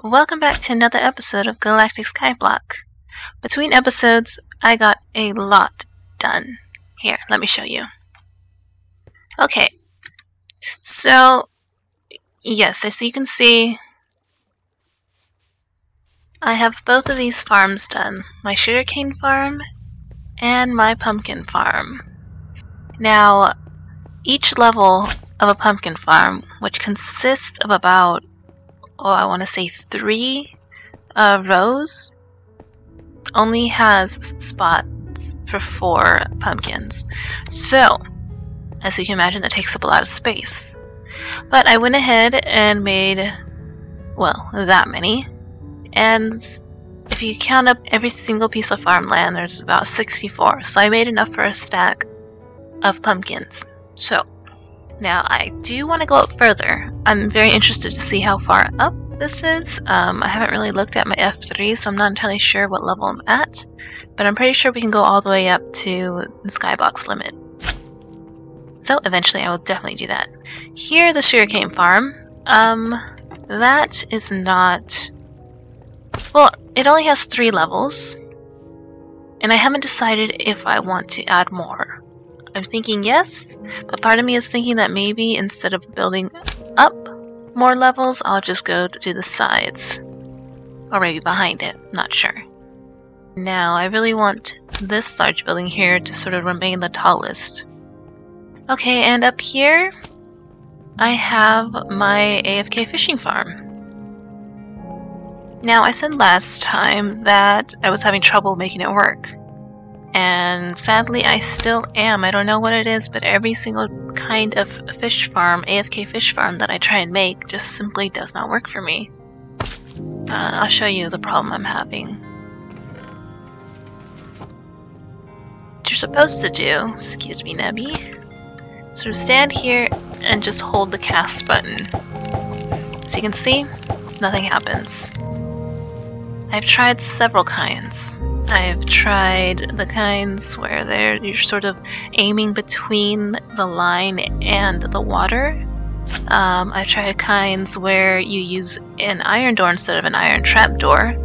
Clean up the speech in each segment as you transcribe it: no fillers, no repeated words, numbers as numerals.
Welcome back to another episode of Galactic Skyblock. Between episodes, I got a lot done. Here, let me show you. Okay, so, yes, as you can see, I have both of these farms done. My Sugarcane Farm and my Pumpkin Farm. Now, each level of a pumpkin farm, which consists of about I want to say 3 rows, only has spots for 4 pumpkins. So, as you can imagine, that takes up a lot of space. But I went ahead and made, well, that many. And if you count up every single piece of farmland, there's about 64. So I made enough for a stack of pumpkins. So, now, I do want to go up further. I'm very interested to see how far up this is. I haven't really looked at my F3, so I'm not entirely sure what level I'm at. But I'm pretty sure we can go all the way up to the skybox limit. So, eventually I will definitely do that. Here, the Sugarcane Farm. That is not... Well, it only has 3 levels. And I haven't decided if I want to add more. I'm thinking yes, but part of me is thinking that maybe instead of building up more levels, I'll just go to the sides. Or maybe behind it, not sure. Now, I really want this large building here to sort of remain the tallest. Okay, and up here, I have my Afk Fishing Farm. Now, I said last time that I was having trouble making it work. And sadly, I still am. I don't know what it is, but every single kind of fish farm, Afk fish farm that I try and make just simply does not work for me. I'll show you the problem I'm having. What you're supposed to do, excuse me, Nebby, sort of stand here and just hold the cast button. So you can see, nothing happens. I've tried several kinds. I've tried the kinds where you're sort of aiming between the line and the water. I've tried kinds where you use an iron door instead of an iron trap door.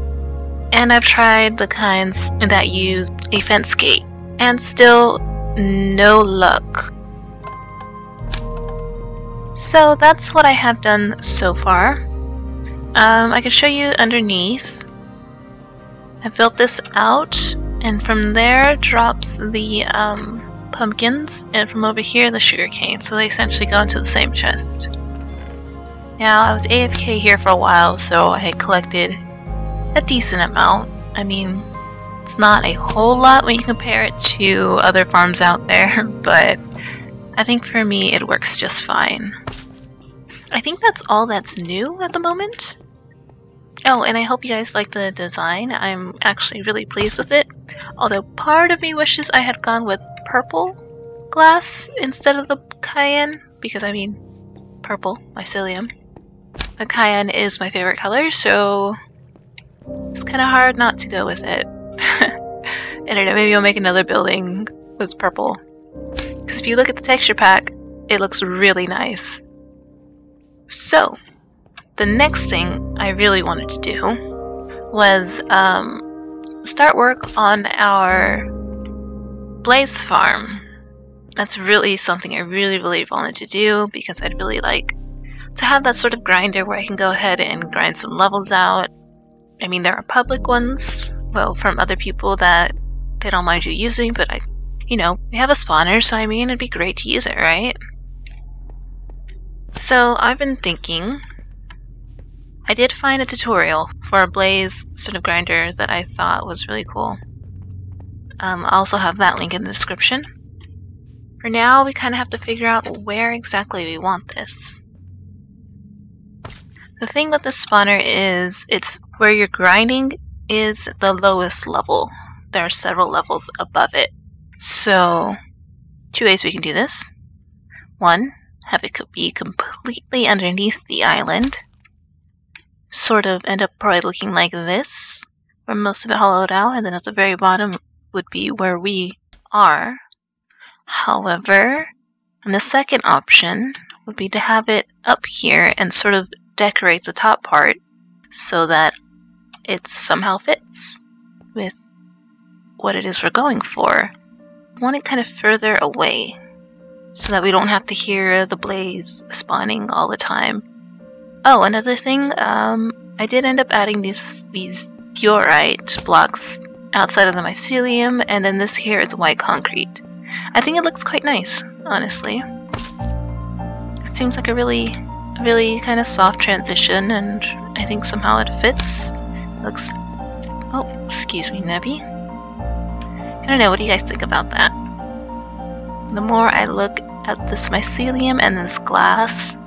And I've tried the kinds that use a fence gate. And still, no luck. So that's what I have done so far. I can show you underneath. I built this out, and from there drops the pumpkins, and from over here the sugarcane, so they essentially go into the same chest. Now, I was AFK here for a while, so I had collected a decent amount. I mean, it's not a whole lot when you compare it to other farms out there, but I think for me it works just fine. I think that's all that's new at the moment. Oh, and I hope you guys like the design. I'm actually really pleased with it. Although part of me wishes I had gone with purple glass instead of the cayenne. Because, I mean, purple, mycelium. The cayenne is my favorite color, so it's kind of hard not to go with it. I don't know, maybe I'll make another building with purple. Because if you look at the texture pack, it looks really nice. So, the next thing I really wanted to do was start work on our Blaze farm. That's really something I really wanted to do because I'd really like to have that sort of grinder where I can go ahead and grind some levels out. I mean, there are public ones, well, from other people that they don't mind you using, but we have a spawner, so I mean, it'd be great to use it, right? So I've been thinking. I did find a tutorial for a Blaze sort of grinder that I thought was really cool. I'll also have that link in the description. For now, we kind of have to figure out where exactly we want this. The thing with the spawner is, it's where you're grinding is the lowest level. There are several levels above it. So, 2 ways we can do this. 1, have it be completely underneath the island. Sort of end up probably looking like this, where most of it hollowed out, and then at the very bottom would be where we are. However, and the second option would be to have it up here and sort of decorate the top part so that it somehow fits with what it is we're going for. I want it kind of further away so that we don't have to hear the blaze spawning all the time. Oh, another thing, I did end up adding these diorite blocks outside of the mycelium, and then this here is white concrete. I think it looks quite nice, honestly. It seems like a really kind of soft transition, and I think somehow it fits. Looks... Oh, excuse me, Nebby. I don't know, what do you guys think about that? The more I look at this mycelium and this glass,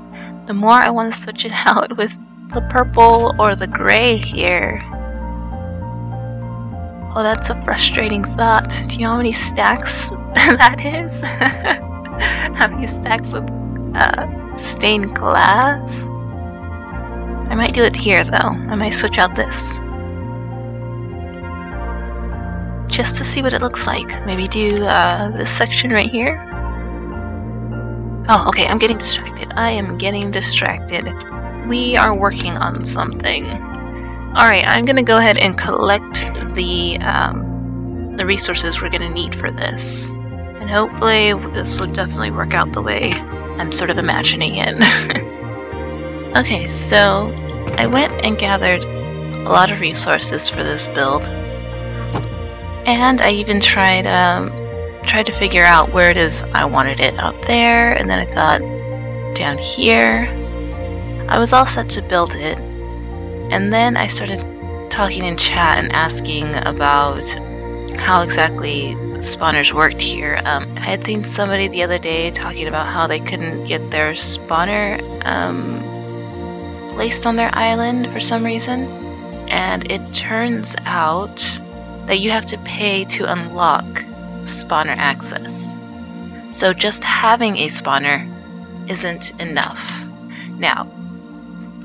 the more I want to switch it out with the purple or the gray here. Oh, that's a frustrating thought. Do you know how many stacks that is? How many stacks of stained glass? I might do it here though. I might switch out this. Just to see what it looks like. Maybe do this section right here. Oh, okay, I'm getting distracted. I am getting distracted. We are working on something. Alright, I'm gonna go ahead and collect the resources we're gonna need for this. And hopefully this will definitely work out the way I'm sort of imagining it. Okay, so I went and gathered a lot of resources for this build. And I even tried to figure out where it is I wanted it out there, and then I thought down here. I was all set to build it, and then I started talking in chat and asking about how exactly spawners worked here. I had seen somebody the other day talking about how they couldn't get their spawner placed on their island for some reason, and it turns out that you have to pay to unlock spawner access. So just having a spawner isn't enough. Now,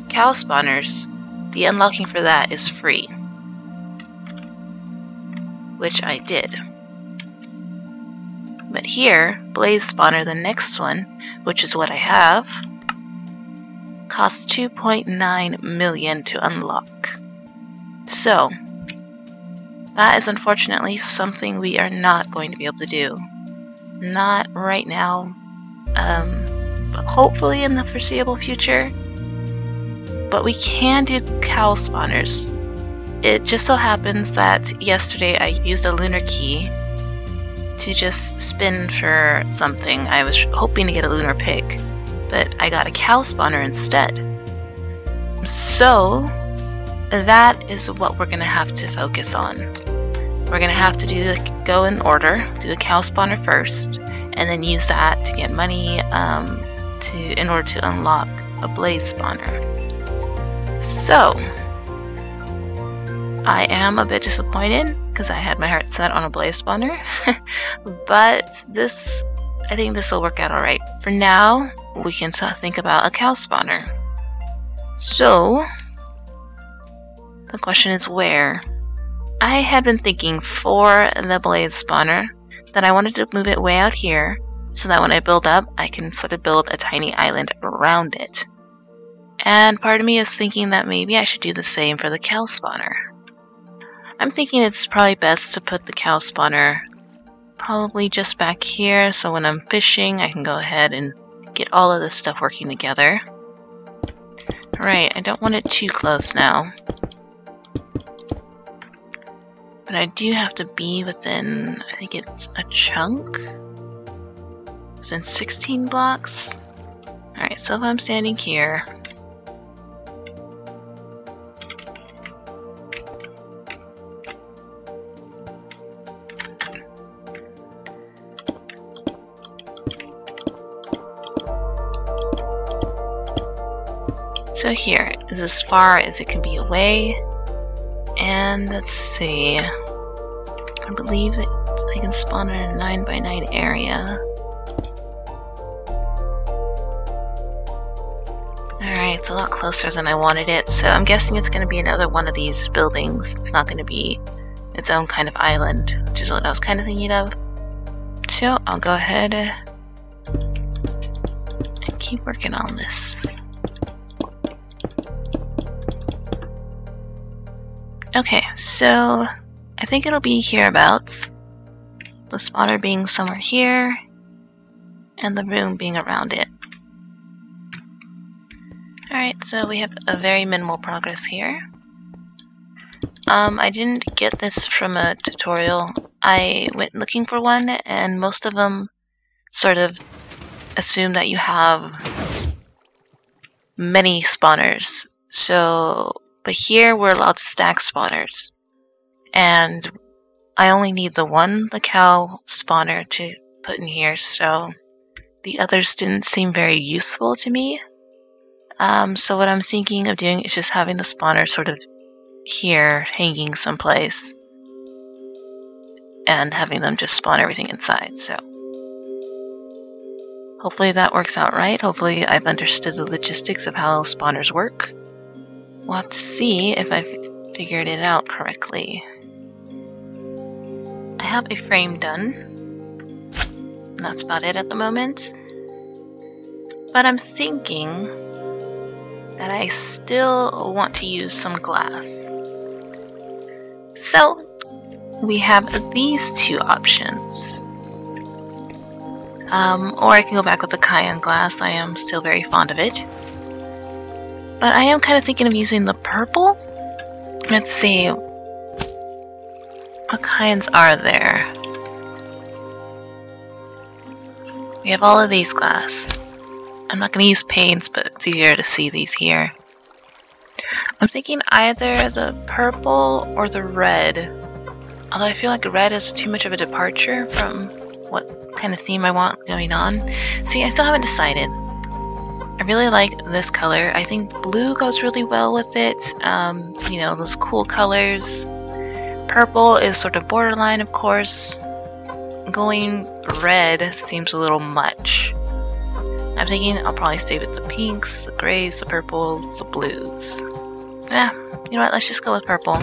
cow spawners, the unlocking for that is free, which I did. But here, blaze spawner, the next one, which is what I have, costs 2.9 million to unlock. So that is unfortunately something we are not going to be able to do. Not right now, but hopefully in the foreseeable future. But we can do cow spawners. It just so happens that yesterday I used a lunar key to just spin for something. I was hoping to get a lunar pig, but I got a cow spawner instead. So that is what we're going to have to focus on. We're going to have to go in order, do the cow spawner first, and then use that to get money in order to unlock a blaze spawner. So, I am a bit disappointed because I had my heart set on a blaze spawner, but I think this will work out alright. For now, we can think about a cow spawner. So, the question is where? I had been thinking for the blaze spawner that I wanted to move it way out here so that when I build up, I can sort of build a tiny island around it. And part of me is thinking that maybe I should do the same for the cow spawner. I'm thinking it's probably best to put the cow spawner probably just back here, so when I'm fishing I can go ahead and get all of this stuff working together. Right, I don't want it too close now. But I do have to be within, I think it's a chunk? Within 16 blocks? Alright, so if I'm standing here, so here is as far as it can be away, and let's see, I believe that they can spawn in a 9x9 area. Alright, it's a lot closer than I wanted it, so I'm guessing it's going to be another one of these buildings. It's not going to be its own kind of island, which is what I was kind of thinking of. So I'll go ahead and keep working on this. Okay, so I think it'll be hereabouts. The spawner being somewhere here, and the room being around it. Alright, so we have a very minimal progress here. I didn't get this from a tutorial. I went looking for one, and most of them sort of assume that you have many spawners. So, but here we're allowed to stack spawners. And I only need the cow spawner to put in here, so the others didn't seem very useful to me. So what I'm thinking of doing is just having the spawner sort of here, hanging someplace, and having them just spawn everything inside, so hopefully that works out right. Hopefully I've understood the logistics of how spawners work. We'll have to see if I've figured it out correctly. I have a frame done, and that's about it at the moment. But I'm thinking that I still want to use some glass. So, we have these two options. Or I can go back with the cayenne glass. I am still very fond of it. But I am kind of thinking of using the purple. Let's see. What cayennes are there? We have all of these glass. I'm not going to use paints, but it's easier to see these here. I'm thinking either the purple or the red. Although I feel like red is too much of a departure from what kind of theme I want going on. See, I still haven't decided. I really like this color. I think blue goes really well with it. You know, those cool colors. Purple is sort of borderline, of course. Going red seems a little much. I'm thinking I'll probably stay with the pinks, the grays, the purples, the blues. Yeah, you know what, let's just go with purple.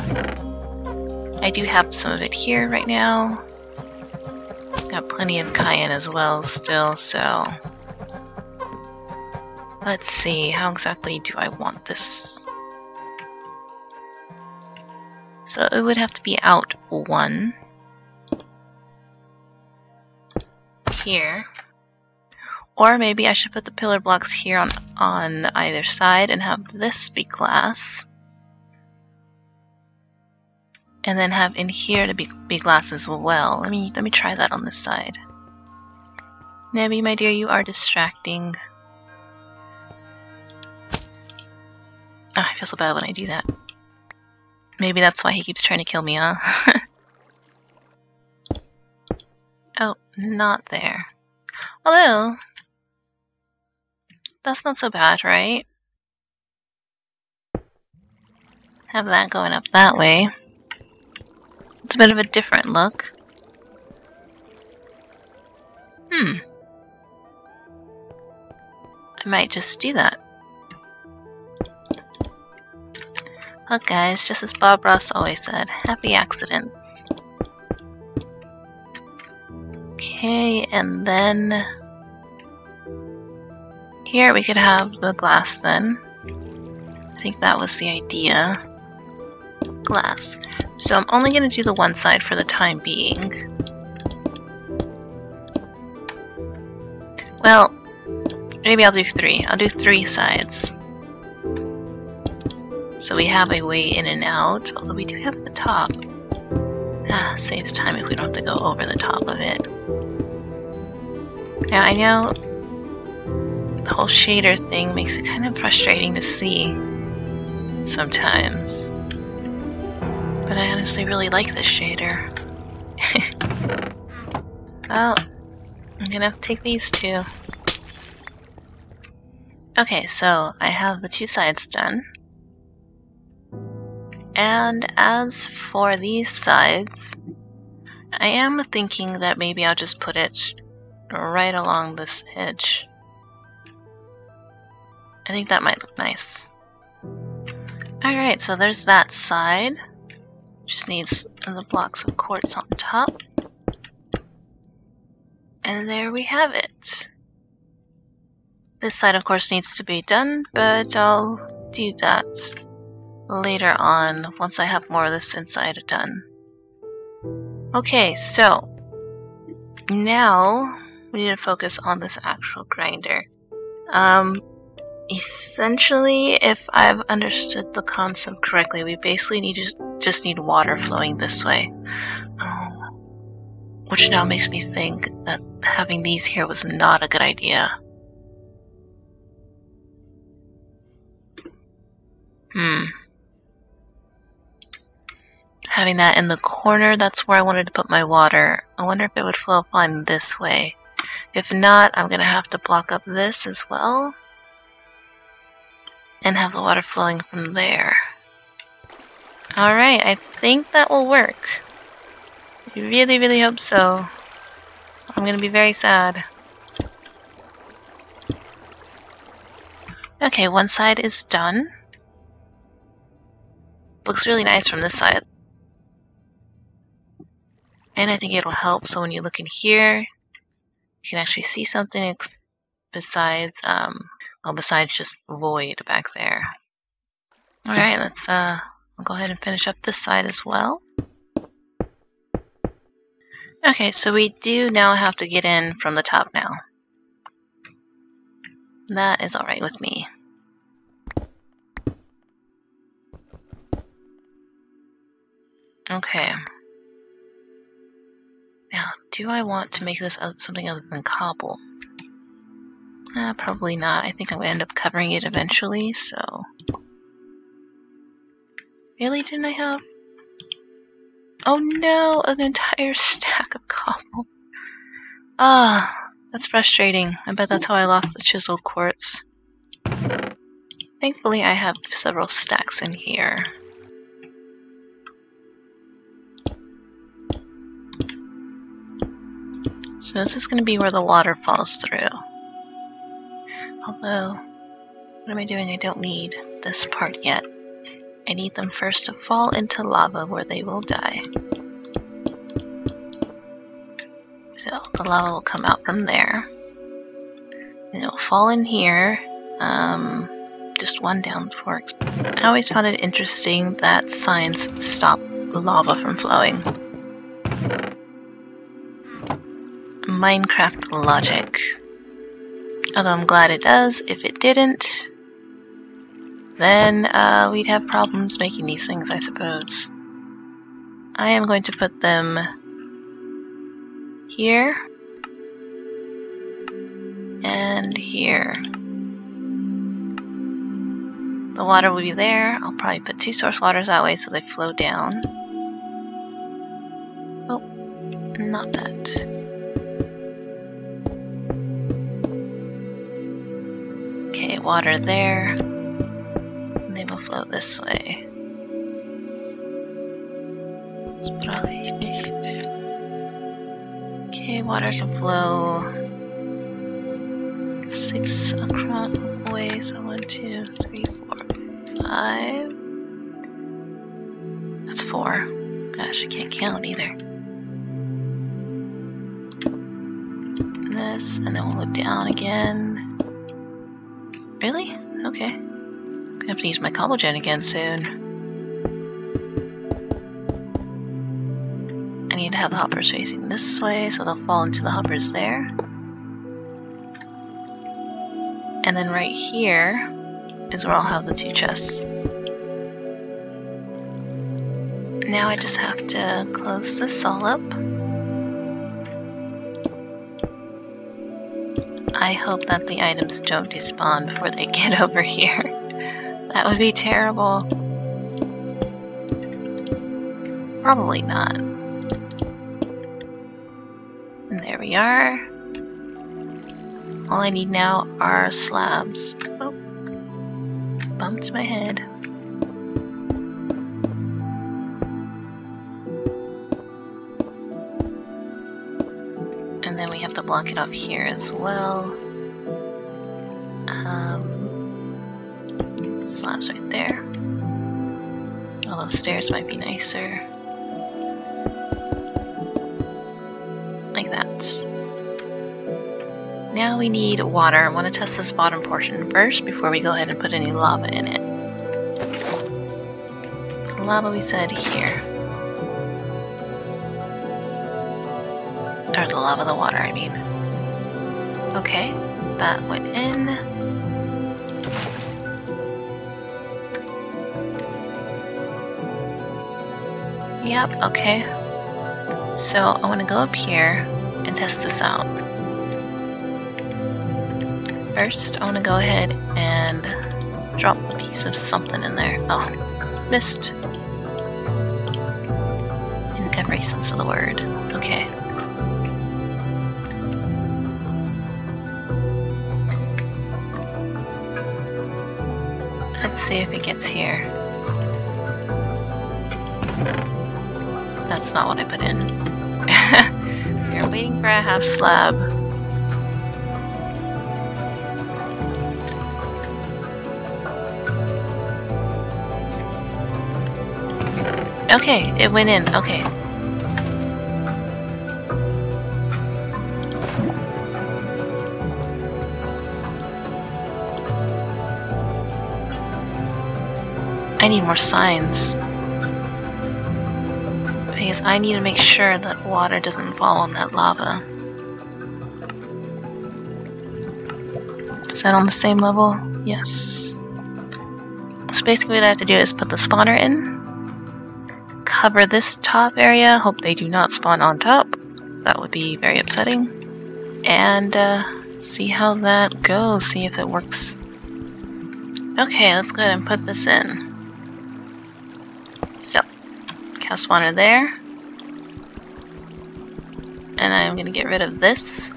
I do have some of it here right now. Got plenty of cayenne as well still, so... Let's see, how exactly do I want this? So it would have to be out one. Here. Or maybe I should put the pillar blocks here on either side and have this be glass. And then have in here to be glass as well. Let me try that on this side. Nebby, my dear, you are distracting. Oh, I feel so bad when I do that. Maybe that's why he keeps trying to kill me, huh? Oh, not there. Although, that's not so bad, right? Have that going up that way. It's a bit of a different look. I might just do that. Look guys, just as Bob Ross always said, happy accidents. Okay, and then here we could have the glass then. I think that was the idea. Glass. So I'm only going to do the one side for the time being. Well, maybe I'll do three. I'll do 3 sides. So we have a way in and out, although we do have the top. Ah, saves time if we don't have to go over the top of it. Now I know the whole shader thing makes it kind of frustrating to see sometimes. But I honestly really like this shader. Well, I'm gonna have to take these two. Okay, so I have the 2 sides done. And as for these sides, I am thinking that maybe I'll just put it right along this edge. I think that might look nice. Alright, so there's that side. Just needs the blocks of quartz on top. And there we have it. This side, of course, needs to be done, but I'll do that later on once I have more of this inside done. Okay, so now we need to focus on this actual grinder. Essentially, if I've understood the concept correctly, we basically just need water flowing this way. Which now makes me think that having these here was not a good idea. Having that in the corner, that's where I wanted to put my water. I wonder if it would flow upon this way. If not, I'm going to have to block up this as well. And have the water flowing from there. Alright, I think that will work. I really, really hope so. I'm gonna be very sad. Okay, one side is done. Looks really nice from this side. And I think it'll help so when you look in here, you can actually see something besides just void back there. Alright, let's I'll go ahead and finish up this side as well. Okay, so we do now have to get in from the top now. That is alright with me. Okay. Now, do I want to make this something other than cobble? Probably not. I think I'm going to end up covering it eventually, so... Really, didn't I have... Oh no, an entire stack of cobble. Ah, that's frustrating. I bet that's how I lost the chiseled quartz. Thankfully, I have several stacks in here. So this is going to be where the water falls through. Although, what am I doing? I don't need this part yet. I need them first to fall into lava where they will die. So the lava will come out from there. And it will fall in here. Just one down works. I always found it interesting that signs stop lava from flowing. Minecraft logic. Although I'm glad it does. If it didn't, then we'd have problems making these things, I suppose. I am going to put them here and here. The water will be there. I'll probably put 2 source waters that way so they flow down. Oh, not that. Okay, water there. They will flow this way. Okay, water can flow 6 across away. So 1, 2, 3, 4, 5. That's 4. Gosh, I can't count either. This, and then we'll look down again. Really? Okay. Gonna have to use my cobble gen again soon. I need to have the hoppers facing this way so they'll fall into the hoppers there. And then right here is where I'll have the 2 chests. Now I just have to close this all up. I hope that the items don't despawn before they get over here. That would be terrible. Probably not. And there we are. All I need now are slabs. Oh, bumped my head. And then we have to block it off here as well. Slabs right there. All those stairs might be nicer. Like that. Now we need water. I want to test this bottom portion first before we go ahead and put any lava in it. lava we said here. Or the lava, the water, I mean. Okay, that went in. Yep, okay. So I want to go up here and test this out. First, I want to go ahead and drop a piece of something in there. Oh, missed. In every sense of the word. Okay. Let's see if it gets here. That's not what I put in. You're waiting for a half slab. Okay, it went in. Okay. I need more signs. Because I need to make sure that water doesn't fall on that lava. Is that on the same level? Yes. So basically what I have to do is put the spawner in, cover this top area, hope they do not spawn on top. That would be very upsetting. And see how that goes, see if it works. Okay, let's go ahead and put this in. So, cast spawner there. And I'm going to get rid of this.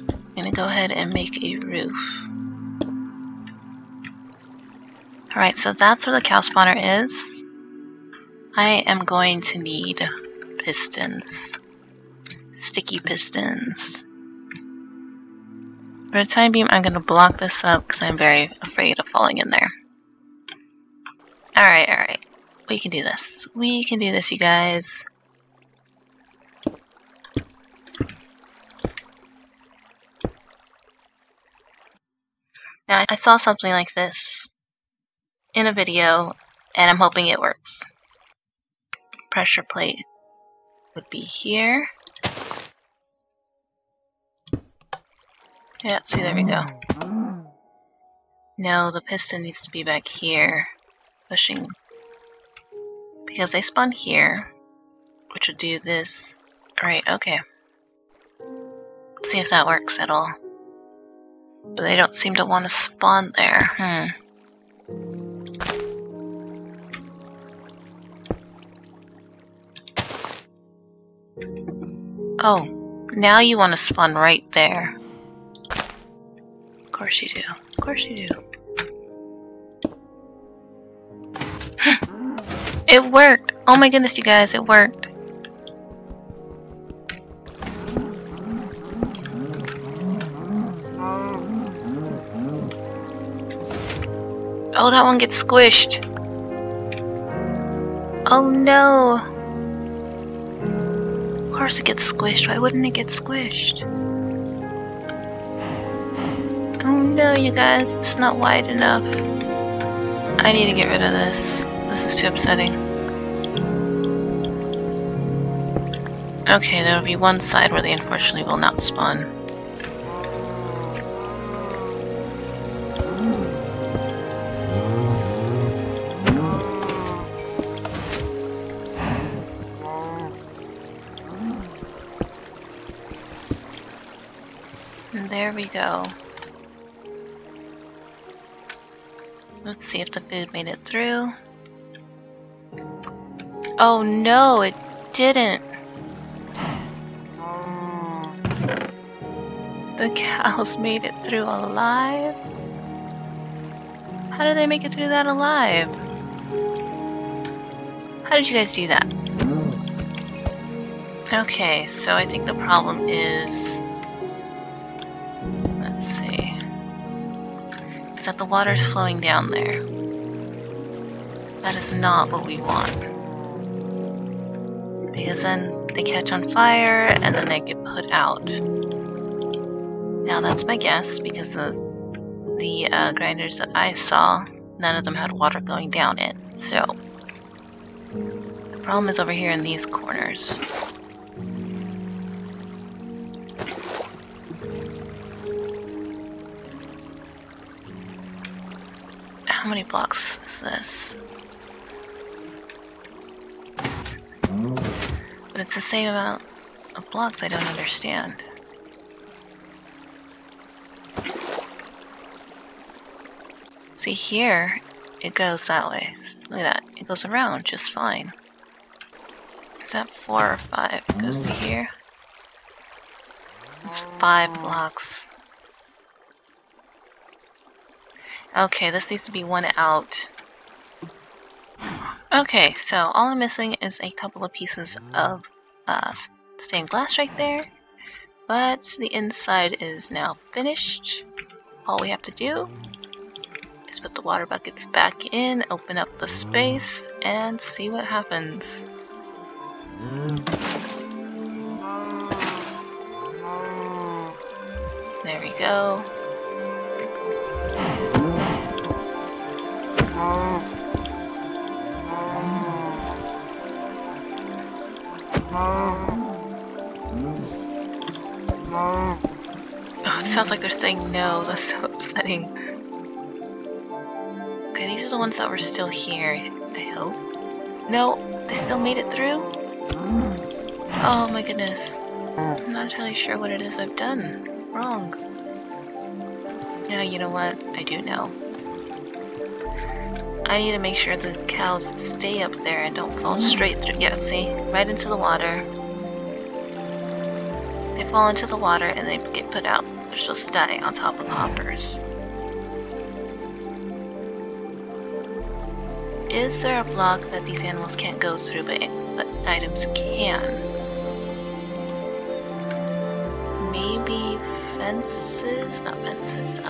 I'm going to go ahead and make a roof. Alright, so that's where the cow spawner is. I am going to need pistons. Sticky pistons. For the time being, I'm going to block this up because I'm very afraid of falling in there. Alright, alright. We can do this. We can do this, you guys. Now, I saw something like this in a video, and I'm hoping it works. Pressure plate would be here. Yeah, see, there we go. No, the piston needs to be back here, pushing, because they spawn here, which would do this. Right, okay. Let's see if that works at all. But they don't seem to want to spawn there. Oh, now you want to spawn right there. Of course you do. Of course you do. It worked! Oh my goodness, you guys, it worked. Oh, that one gets squished. Oh no. Of course it gets squished. Why wouldn't it get squished? Oh no, you guys, it's not wide enough. I need to get rid of this. This is too upsetting. Okay, there will be one side where they unfortunately will not spawn. And there we go. Let's see if the food made it through. Oh no, it didn't. The cows made it through alive? How did they make it through that alive? How did you guys do that? Okay, so I think the problem is... Let's see... is that the water's flowing down there. That is not what we want. Because then they catch on fire and then they get put out. Now that's my guess because the grinders that I saw none of them had water going down it. So the problem is over here in these corners. How many blocks is this? But it's the same amount of blocks. I don't understand. See here, it goes that way. Look at that. It goes around just fine. Is that 4 or 5? It goes to here. It's 5 blocks. Okay, this needs to be one out. Okay, so all I'm missing is a couple of pieces of stained glass right there. But the inside is now finished. All we have to do is put the water buckets back in, open up the space, and see what happens. There we go. Oh, it sounds like they're saying no. That's so upsetting. Okay, these are the ones that were still here, I hope. No, they still made it through? Oh my goodness. I'm not entirely sure what it is I've done wrong. Yeah, you know what? I do know. I need to make sure the cows stay up there and don't fall straight through. Yeah, see? Right into the water. They fall into the water and they get put out. They're supposed to die on top of hoppers. Is there a block that these animals can't go through but items can? Maybe fences? Not fences,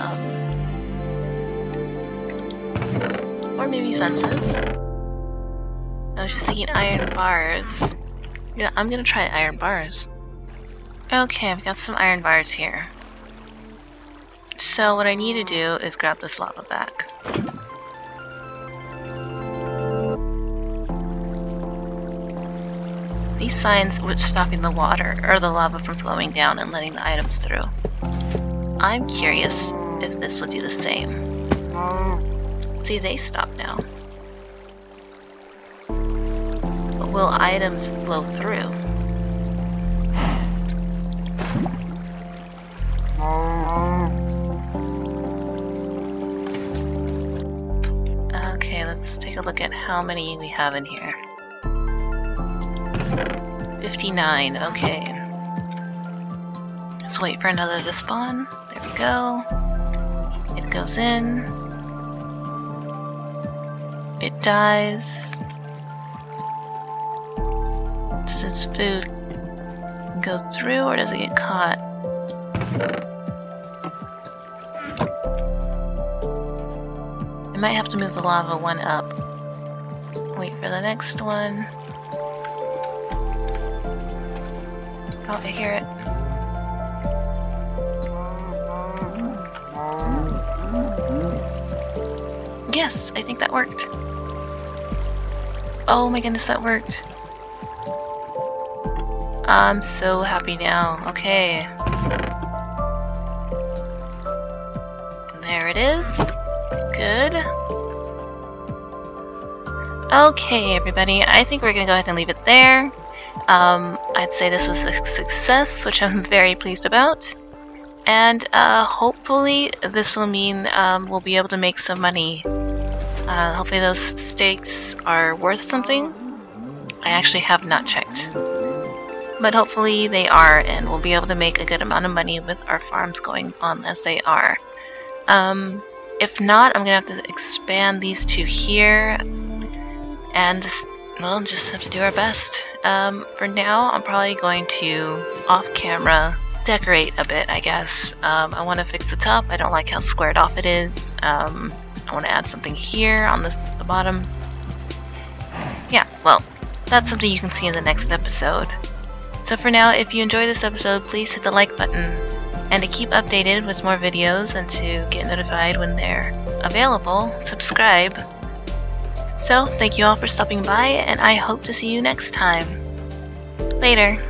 or maybe fences. I was just thinking iron bars. Yeah, I'm gonna try iron bars. Okay, I've got some iron bars here. So what I need to do is grab this lava back. These signs were stopping the water, or the lava from flowing down and letting the items through. I'm curious if this will do the same. See, they stop now. But will items flow through? Okay, let's take a look at how many we have in here. 59, okay. Let's wait for another to spawn. There we go. It goes in. It dies. Does its food go through or does it get caught? I might have to move the lava one up. Wait for the next one. Oh, I hear it. Yes, I think that worked. Oh my goodness, that worked. I'm so happy now. Okay. There it is. Good. Okay, everybody. I think we're gonna go ahead and leave it there. I'd say this was a success, which I'm very pleased about. And hopefully this will mean we'll be able to make some money. Hopefully those steaks are worth something. I actually have not checked. But hopefully they are, and we'll be able to make a good amount of money with our farms going on as they are. If not, I'm going to have to expand these two here. And, well, just have to do our best. For now, I'm probably going to, off-camera, decorate a bit, I guess. I want to fix the top. I don't like how squared off it is. I want to add something here on the bottom. Yeah, well, that's something you can see in the next episode. So for now, if you enjoyed this episode, please hit the like button. And to keep updated with more videos and to get notified when they're available, subscribe. So, thank you all for stopping by, and I hope to see you next time. Later.